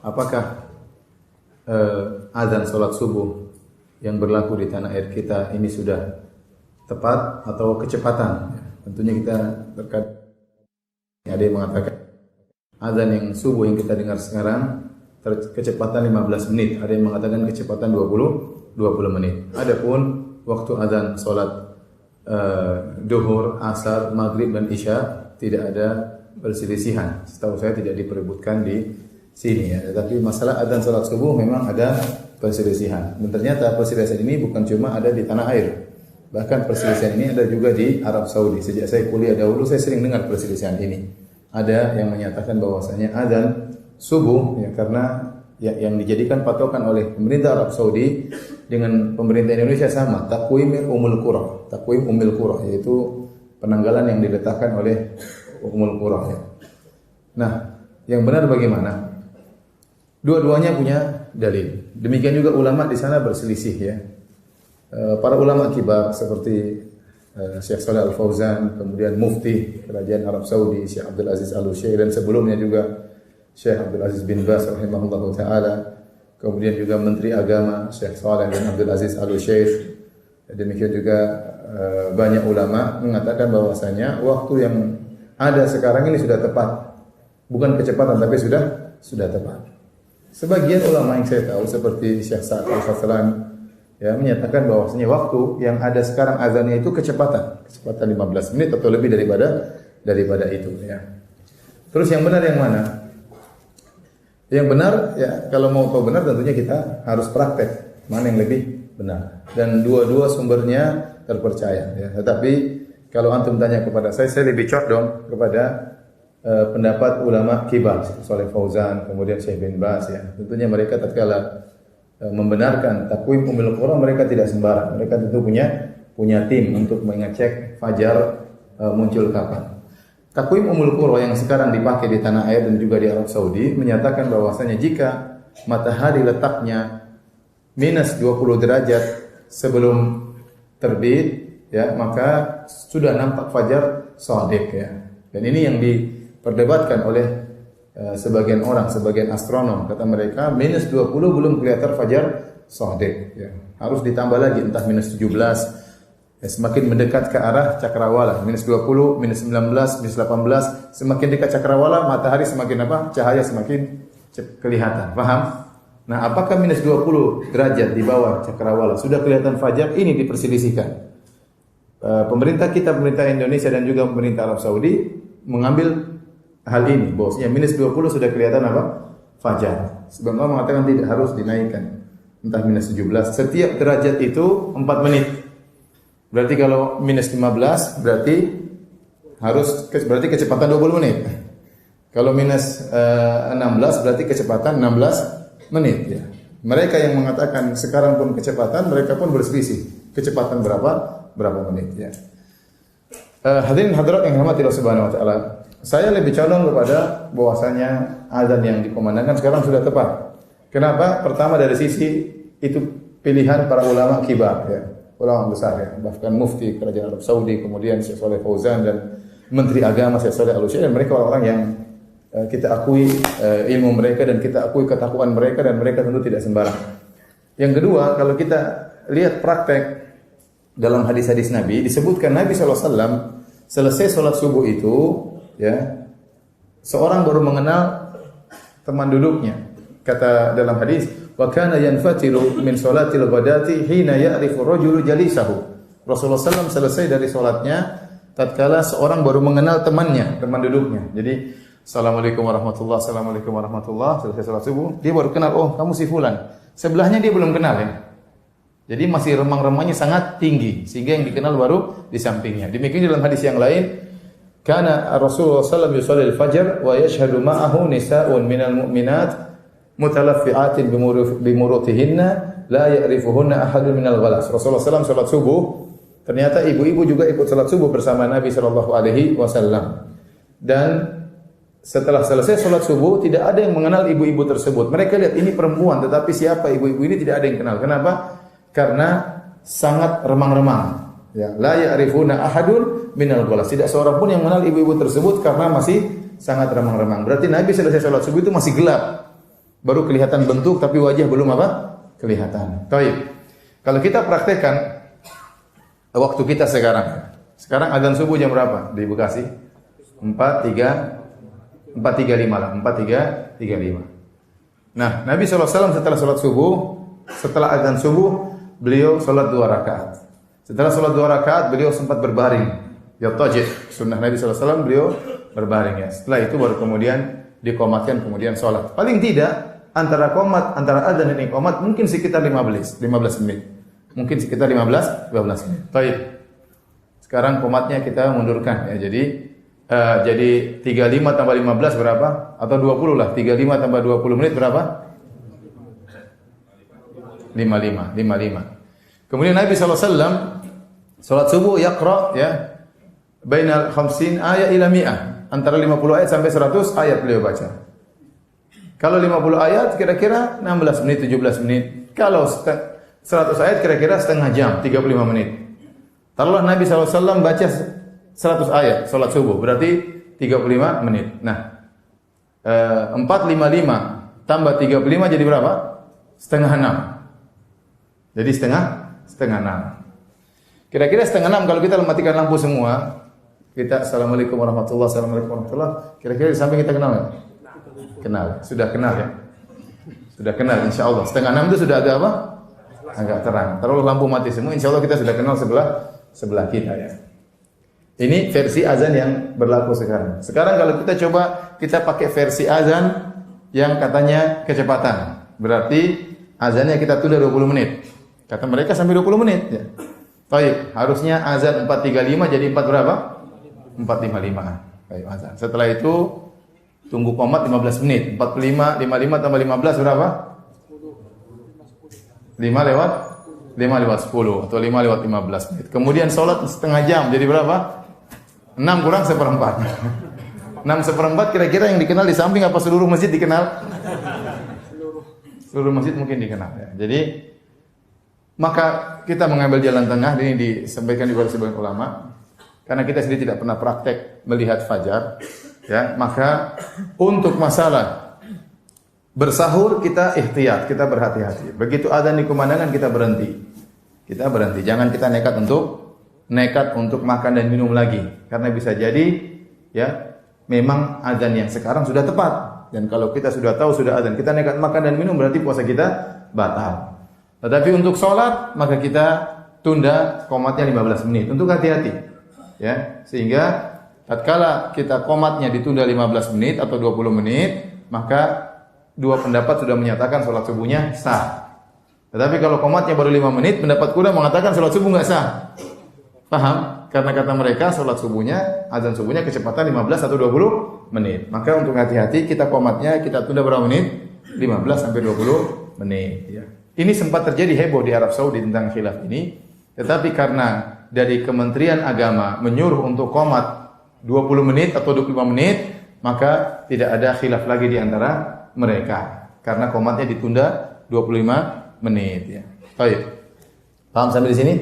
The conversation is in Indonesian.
apakah azan salat subuh yang berlaku di tanah air kita ini sudah tepat atau kecepatan? Tentunya kita terkadang ada yang mengatakan azan yang subuh yang kita dengar sekarang kecepatan 15 menit, ada yang mengatakan kecepatan 20 menit. Adapun waktu azan salat duhur, asar, maghrib dan isya tidak ada perselisihan. Setahu saya tidak diperebutkan di sini ya. Tetapi masalah azan salat subuh memang ada perselisihan. Dan ternyata perselisihan ini bukan cuma ada di tanah air. Bahkan perselisihan ini ada juga di Arab Saudi. Sejak saya kuliah dahulu saya sering dengar perselisihan ini. Ada yang menyatakan bahwasanya azan subuh ya, karena yang dijadikan patokan oleh pemerintah Arab Saudi dengan pemerintah Indonesia sama, takwim Ummul Qura. Takwim Ummul Qura yaitu penanggalan yang diletakkan oleh Ummul Qura ya. Nah, yang benar bagaimana? Dua-duanya punya dalil. Demikian juga ulama di sana berselisih ya. Para ulama kibar seperti Syekh Shalih Al Fauzan, kemudian Mufti Kerajaan Arab Saudi Syekh Abdul Aziz Al Utsaimin, dan sebelumnya juga Syekh Abdul Aziz bin Baz rahimahullahu taala, kemudian juga Menteri Agama Syekh Shalih bin Abdul Aziz Al Utsaimin. Demikian juga banyak ulama mengatakan bahwasanya waktu yang ada sekarang ini sudah tepat. Bukan kecepatan tapi sudah tepat. Sebagian ulama yang saya tahu seperti Syekh Sa'ad Al-Fathlan ya menyatakan bahwasanya waktu yang ada sekarang azannya itu kecepatan 15 menit atau lebih daripada itu ya. Terus yang benar yang mana? Yang benar ya, kalau mau tahu benar tentunya kita harus praktek mana yang lebih benar. Dan dua-dua sumbernya terpercaya ya. Tetapi kalau antum tanya kepada saya lebih condong kepada pendapat ulama kibar, Shalih Fauzan, kemudian Syekh bin Baz ya. Tentunya mereka tatkala membenarkan takwim Ummul Qura, mereka tidak sembarang. Mereka tentu punya tim untuk mengecek fajar muncul kapan. Takwim Ummul Qura yang sekarang dipakai di tanah air dan juga di Arab Saudi menyatakan bahwasanya jika matahari letaknya minus 20 derajat sebelum terbit ya, maka sudah nampak fajar shadiq ya. Dan ini yang diperdebatkan oleh sebagian orang, sebagian astronom. Kata mereka minus 20 belum kelihatan fajar shadiq ya. Harus ditambah lagi entah minus 17 ya, semakin mendekat ke arah cakrawala, minus 20, minus 19, minus 18, semakin dekat cakrawala matahari semakin apa? Cahaya semakin kelihatan. Paham? Nah, apakah minus 20 derajat di bawah cakrawala sudah kelihatan fajar? Ini diperselisihkan. Pemerintah Indonesia dan juga pemerintah Arab Saudi mengambil hal ini, bahwasanya minus 20 sudah kelihatan apa? Fajar. Sebab Allah mengatakan tidak harus dinaikkan. Entah minus 17, setiap derajat itu 4 menit. Berarti kalau minus 15 berarti kecepatan 20 menit. Kalau minus 16 berarti kecepatan 16 menit ya. Mereka yang mengatakan sekarang pun kecepatan, mereka pun berselisih. Kecepatan berapa menit ya. Hadirin hadirat yang dirahmati Allah Subhanahu wa taala. Saya lebih condong kepada bahwasanya azan yang dikumandangkan sekarang sudah tepat. Kenapa? Pertama dari sisi itu pilihan para ulama kibar ya. Ulama besar ya, bahkan mufti kerajaan Arab Saudi, kemudian Syekh Shalih Fauzan dan Menteri Agama Syekh Shalih Al Utsaimin, dan mereka orang-orang yang kita akui ilmu mereka dan kita akui ketakwaan mereka, dan mereka tentu tidak sembarang. Yang kedua, kalau kita lihat praktek dalam hadis-hadis Nabi, disebutkan Nabi SAW selesai sholat subuh itu ya, seorang baru mengenal teman duduknya. Kata dalam hadis, wa kana yanfatilu min salatil ghadati hina ya'rifu rajulu jalisahu. Rasulullah SAW selesai dari salatnya tatkala seorang baru mengenal temannya, teman duduknya. Jadi assalamualaikum warahmatullahi, assalamualaikum warahmatullahi, selesai salat subuh, dia baru kenal, oh kamu si fulan. Sebelahnya dia belum kenal ya. Jadi masih remang-remangnya sangat tinggi sehingga yang dikenal baru di sampingnya. Demikian dalam hadis yang lain, kana Rasulullah SAW yusalli al-fajr wa yashhadu ma'ahu nisa'un minal mu'minat mutalaffi'atin bimurutihinna la ya'rifuhunna ahadun minal ghalas. Rasulullah SAW salat subuh, ternyata ibu-ibu juga ikut salat subuh bersama Nabi sallallahu alaihi wasallam. Dan setelah selesai salat subuh tidak ada yang mengenal ibu-ibu tersebut. Mereka lihat ini perempuan, tetapi siapa ibu-ibu ini tidak ada yang kenal. Kenapa? Karena sangat remang-remang. Ya, la ya'rifuna ahadun minal ghalas. Tidak seorang pun yang mengenal ibu-ibu tersebut karena masih sangat remang-remang. Berarti Nabi selesai salat subuh itu masih gelap. Baru kelihatan bentuk tapi wajah belum apa? Kelihatan. Baik. Kalau kita praktekkan waktu kita sekarang. Sekarang azan subuh jam berapa di Bekasi? 4.35 lah. 4.35. Nah, Nabi SAW setelah sholat subuh, setelah azan subuh, beliau sholat 2 rakaat. Setelah sholat 2 rakaat, beliau sempat berbaring. Yatajid. Sunnah Nabi SAW, beliau berbaring ya. Setelah itu baru kemudian dikomatkan, kemudian sholat. Paling tidak, antara azan dan iqamat mungkin sekitar 15 menit. Mungkin sekitar 15 menit. Baik. Sekarang komatnya kita mundurkan ya. Jadi 35 tambah 15 berapa? Atau 20 lah. 35 tambah 20 menit berapa? 55. Kemudian Nabi SAW salat subuh yaqra ya bainal 50 ayat ila 100. Antara 50 ayat sampai 100 ayat beliau baca. Kalau 50 ayat kira-kira 16 menit, 17 menit. Kalau 100 ayat kira-kira setengah jam, 35 menit. Taruhlah Nabi SAW baca 100 ayat salat subuh, berarti 35 menit. Nah, 455 tambah 35 jadi berapa? Setengah 6. Jadi setengah 6. Kira-kira setengah 6 kalau kita matikan lampu semua, kita assalamualaikum warahmatullahi wabarakatuh. Kira-kira di samping kita kenal enggak? Kenal. Sudah kenal ya? Sudah kenal insyaallah. Setengah 6 itu sudah agak apa? Agak terang. Taruh lampu mati semua, insyaallah kita sudah kenal sebelah kita ya. Ini versi azan yang berlaku sekarang. Sekarang kalau kita coba kita pakai versi azan yang katanya kecepatan. Berarti azannya kita tunda 20 menit. Kata mereka sampai 20 menit ya. Baik, harusnya azan 4.35 jadi 4 berapa? 4.55. Baik, azan. Setelah itu tunggu qomat 15 menit. 45, 55 tambah 15 berapa? 5 lewat 10 atau 5 lewat 15 menit. Kemudian sholat setengah jam jadi berapa? 6 kurang seperempat. 6 seperempat kira-kira yang dikenal di samping apa seluruh masjid dikenal? Seluruh masjid mungkin dikenal ya. Jadi maka kita mengambil jalan tengah, ini disampaikan di sebagian ulama. Karena kita sendiri tidak pernah praktek melihat fajar, ya, maka untuk masalah bersahur kita ihtiyat, kita berhati-hati. Begitu azan dikumandangkan kita berhenti. Kita berhenti. Jangan kita nekat untuk makan dan minum lagi. Karena bisa jadi ya memang azan yang sekarang sudah tepat. Dan kalau kita sudah tahu sudah azan, kita nekat makan dan minum berarti puasa kita batal. Tetapi untuk sholat maka kita tunda qomatnya 15 menit. Untuk hati-hati. Ya, sehingga tatkala kita qomatnya ditunda 15 menit atau 20 menit, maka dua pendapat sudah menyatakan sholat subuhnya sah. Tetapi kalau qomatnya baru 5 menit, pendapat kedua mengatakan sholat subuh enggak sah. Paham? Karena kata mereka sholat subuhnya, azan subuhnya kecepatan 15 atau 20 menit. Maka untuk hati-hati kita qomatnya kita tunda berapa menit? 15 sampai 20 menit ya. Ini sempat terjadi heboh di Arab Saudi tentang khilaf ini, tetapi karena dari Kementerian Agama menyuruh untuk qomat 20 menit atau 25 menit, maka tidak ada khilaf lagi di antara mereka karena qomatnya ditunda 25 menit ya. Baik. Paham sampai di sini?